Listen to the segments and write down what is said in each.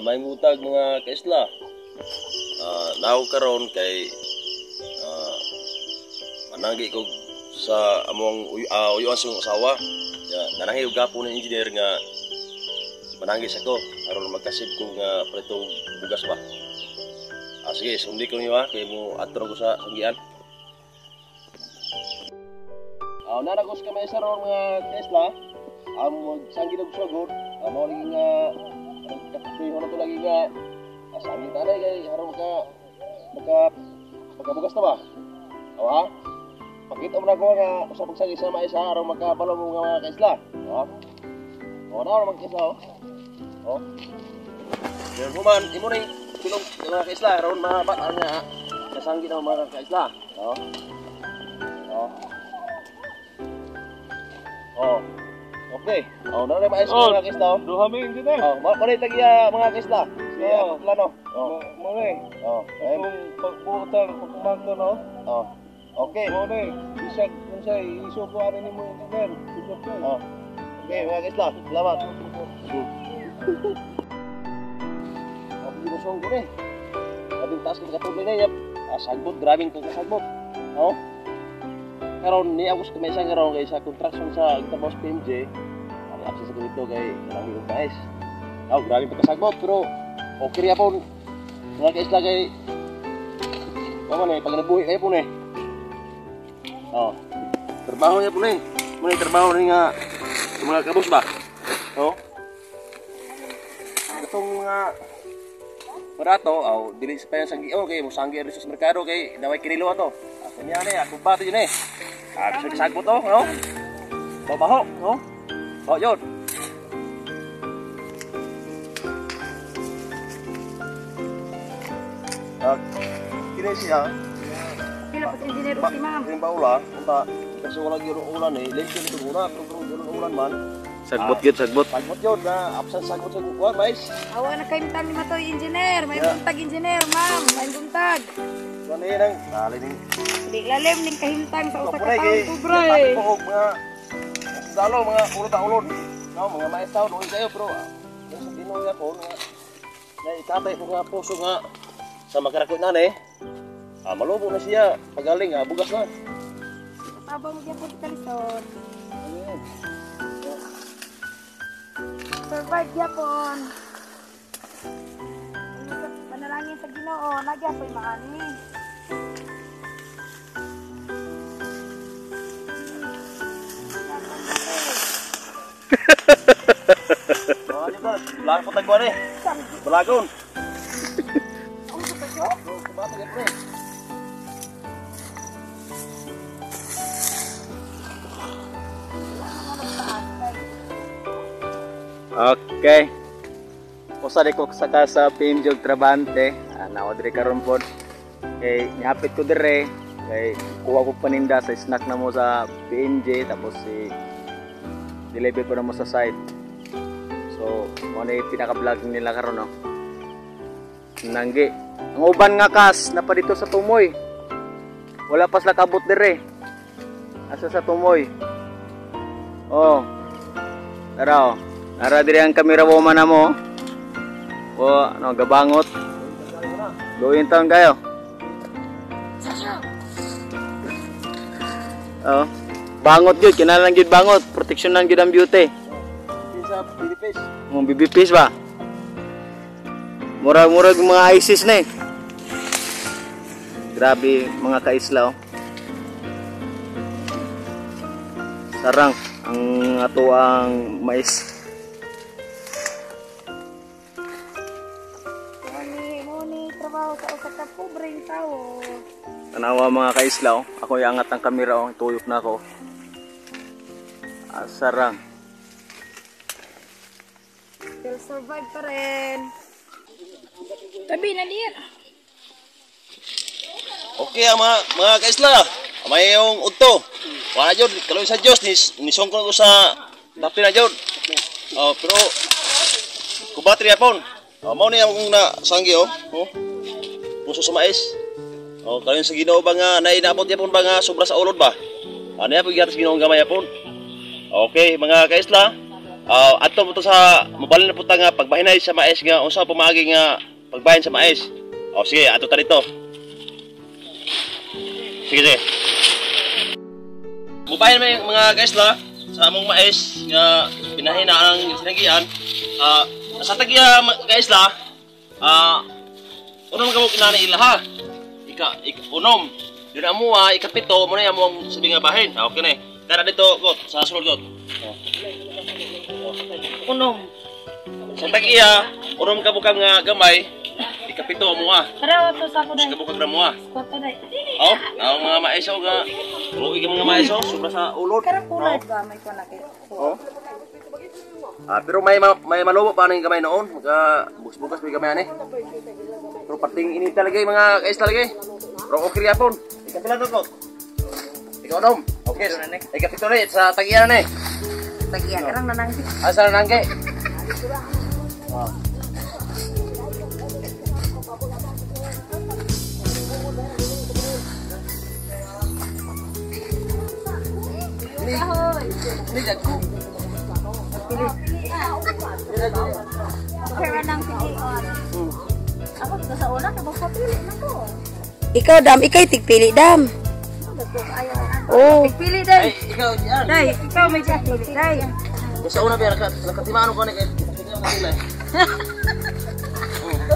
May ngutag mga kaisla. Naog karon kay mananggi ko sa among uyuan sa asawa. Nanahi og gapo ng engineer nga mananggi sa ko aron magkasib ko nga pretong bugas ba. Sige, sundi ko niyo kay mo atro ko sa sanggian. Nanagos kami sa ron mga kaisla. Magsanggi og sugod. Mao lagi nga kapitoy hono to lagi nga sanggi tanay kay aron magkabugas na ba? Awa? Pakita mo na ko nga usap pagsanggi sa maisa aron magkabalo mo nga mga kaisla. Na naman kaisla Pero man imo ning tulong mga kaisla aron mahaba nga kasanggi na mga kaisla. Okay. Naman maayos mga kaisla. Duha mi engineer. Mali tagi mga kaisla. Siya plano. Mali. Kung pagputang pagkumanto no. Okay. Mali. Bisag unsay iso ko ani nimo engineer. Bisag ko. Okay mga kaisla. Salamat. Hindi mo siyong gure. Sabing taas ka katubli na yap. Sagbot, grabing kong kasagbot. Karon ni Agus kumesa nga raw kay sa construction sa Itabos PMJ. Ang access ko dito kay marami kong guys. Grabe pagkasagbot pero okay ra po. Mga kaisla kay Mama na pag nabuhi kayo po na trabaho niya po na muna trabaho rin nga mga kabos ba? Itong mga barato, dili sa payan sanggi, kay musanggi rin sa merkado kay naway kinilo ato. Kanya ako bato yun bisa kasagbot baho, yun. Kini siya. Pila pa engineer si ma'am. Yung baula, kasi wala yung ulan late yung ulan, pero yung ulan man. Sagbot gyud, sagbot. Sagbot yun, absent sagbot sa kuwan, mais. Awa na kayo tali mo to engineer. May buntag engineer, ma'am. May buntag. Ano yun ang dali ning Di lalim ning kahimtang sa usa ka Kapag taon kubray. mga dalo, mga ulod-ulod. Mga mais tao, doon kayo, pero sa Pinoy ako, na ikatay ko nga puso nga sa makarakot na malubo na siya, pagaling, bugas na. Tabang mo dyan po sa kalison. Survive yapon. Panalangin sa Ginoo, nagyapoy maani. Belagon po tagwan Belagon. Ang sa pagyo? Kumata ka pre. Okay. Usa di ko saka sa PMJ Trabante. Nawa diri karon pod. Kay niapit ko dire kay kuha ko paninda sa snack na mo sa PMJ tapos deliver ko na mo sa site. So, mo na pinaka-vlog nila karon Nanggi. Ang uban nga kas na pa dito sa Tumoy. Wala pas nakabot dire. Asa sa Tumoy. Tara Nara diri ang camera woman na mo. Gabangot. Gawin taon kayo. Bangot gyud, kinalang gyud bangot, proteksyonan gyud ang beauty. Sa Philippines. Mga BBPs ba? Murag-murag mga ISIS na Grabe mga kaisla Sarang ang ato ang mais. Muni trabaho sa usa ka pobreng tao. Tanawa mga kaisla Ako iangat ang kamera tuyok na ako. Sarang. Still survive pa rin. Tabi na diyan. Okay mga kaisla. May yung udto. Wala jud kaloy sa Dios ni songkol ko sa dapti na jud. Pero kubatri apon. Mao ni akong na sanggi puso sa mais. Kaloy sa Ginoo ba nga nainabot yapon ba nga sobra sa ulod ba? Ano ya pag sa Ginoo gamay apon. Okay mga kaisla. Ato mo to sa mabalin na puta nga pagbahinay sa mais nga unsa pamaagi nga pagbahin sa mais. Sige, ato ta dito. Sige. Mubahin mo yung mga guys la sa among mais nga pinahina ang sinagian. Sa tagya guys la, unom ka mo kinani ila ha. Unom. Yun amo ikapito mo na yung among sabi nga bahin. Okay na. Tara dito ko sa sulod ko. Unom. Sa tagya, unom ka bukang nga gamay, ikapito mo Pero to sa ko dai. Ikabukag na mo Kwato dai. ang mga maisaw nga. Rugi ka mga maisaw, sobra sa ulod. Karang kulay ba may ko na kay. Pero may malubo pa ng gamay noon. Bukas-bukas may gamay ani. Pero pating ini talaga mga guys talaga. Pero okay yapon. Ikapila to ko. Ikaw dom. Okay, ikapito rin sa tagiyan na Tagiya karang nanang. Asa na nangke? Ini jago. Pero nang pili. Ako dito sa una ka pili na ko. Ikaw, Dam. Ikaw tigpili, Dam. Oh. Pili dai. Ikaw yan. Dai, ikaw may pili dai. Sa una ba nakatimaan ko ni kay kita mo nila.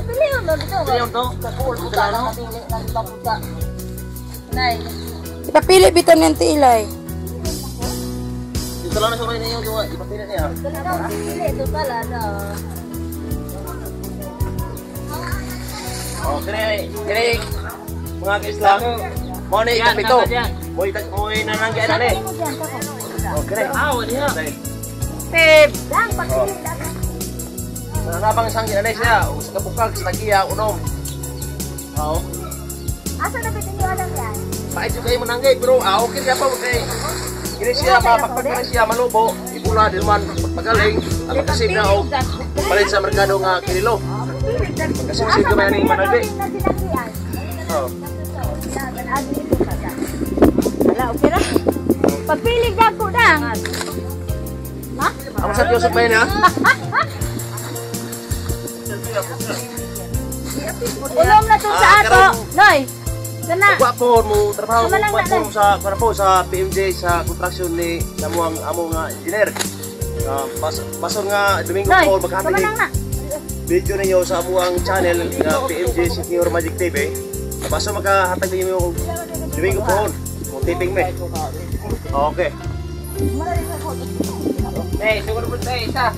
Pili mo dito. Ayun to, kakul mo dala no. Nay. Ipapili bitan ng tilay. Dito lang na sa ninyo yung ipapili niya. Pili ito pala na. Kini mga Islam. Mo ni kapito. Mo nananggi ana ni. Okay. Diha. Pep, dang pagpili dang. Nabang sang ana siya, usa ka bukag sa tagiya unom. Asa na bitin yung alam yan? Pait juga kayo mananggay pero okay siya pa okay. Kini siya mapagpag siya malubo, ibula din man pagpagaling, ang kasip na og palit sa merkado nga kililo. Kasi gamay ning managdi. Wala, okay ra. Pagpili dako dang. Ha? Amo sa Joseph ba niya? Ulom na to sa ato. Noy. Kana. Gwapo mo trabaho mo sa PMJ sa construction ni namuang amo nga engineer. Pasod nga Domingo Paul maghatag video ninyo sa amuang channel nga PMJ Senior Magic TV. Pasod maghatag ninyo yung Domingo Paul. Mo taping me. Okay. Siguro po tayo isa.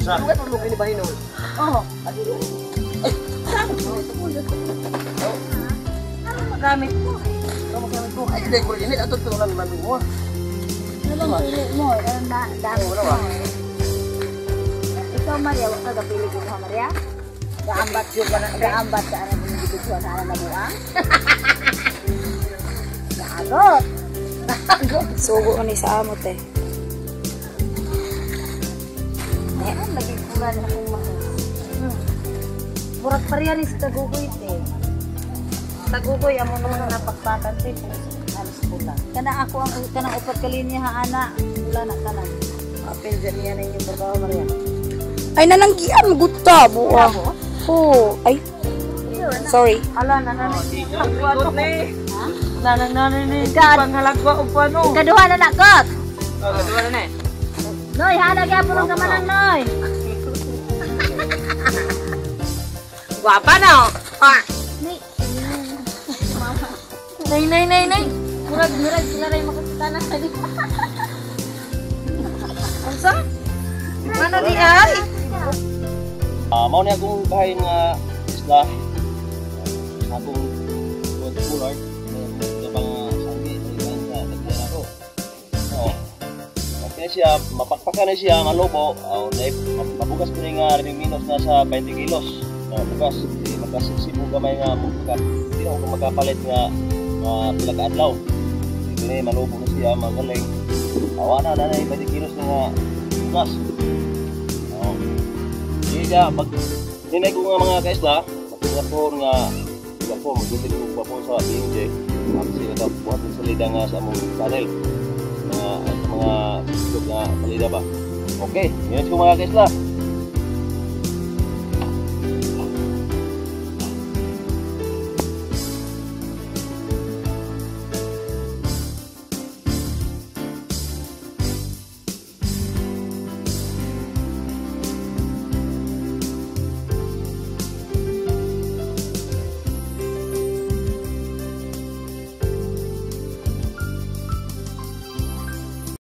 Sa? Ano mo kinibahin nun? Oh. Gamit ko. Ay, hindi ko rin. Ito ito lang namin mo. Ano bang pili mo? Ano ba? Dami. Ikaw, Maria, wag ka gapili ko ha, Maria? Gaambat yun ka na. Gaambat ka na yung bibigyan na alam na buang. Naagot. Sugo ko ni sa amot eh. Ayan, lagi ko na akong mahal. Burak pariyanis tagugoy eh. Tagugoy amo naman napagpatan si alas pula. Kana ako ang kanang upat ka linya ha ana. Wala na kana. Apel dyan niya na yung trabaho Maria. Ay, nananggian. Gutta, buwa. Oh. Ay. Sorry. Ala nanay. Ikot ni. Nanay ni. Ikad. Panghalagwa o paano. Ikaduha na nakot. Kaduwa na na. Noy, halag ya po ng kamanan Noy. Guwapa na o. Nay. Murag sila rin makasitanan sa dito. Ansa? Ano di ay? Mao ni akong bahay nga isla. Akong buwan pular. Kapag sangi, sa tagyan ako. Kaya siya, mapakpakan na siya, malubo. Mabugas ko nga rin minus na sa 20 kilos. Bugas. Magkasiksibo gamay nga bukas. Hindi ako magkapalit nga pila ka adlaw. Hindi malubo na siya, magaling. Awa na 20 kilos na nga bugas. Iya, pag dinay ko nga mga kaisla, magpapon nga magdulit ko pa po sa BMJ. Kasi ito buhat ng salida nga sa among panel. Mga video nga salida ba. Okay, yun ko mga kaisla.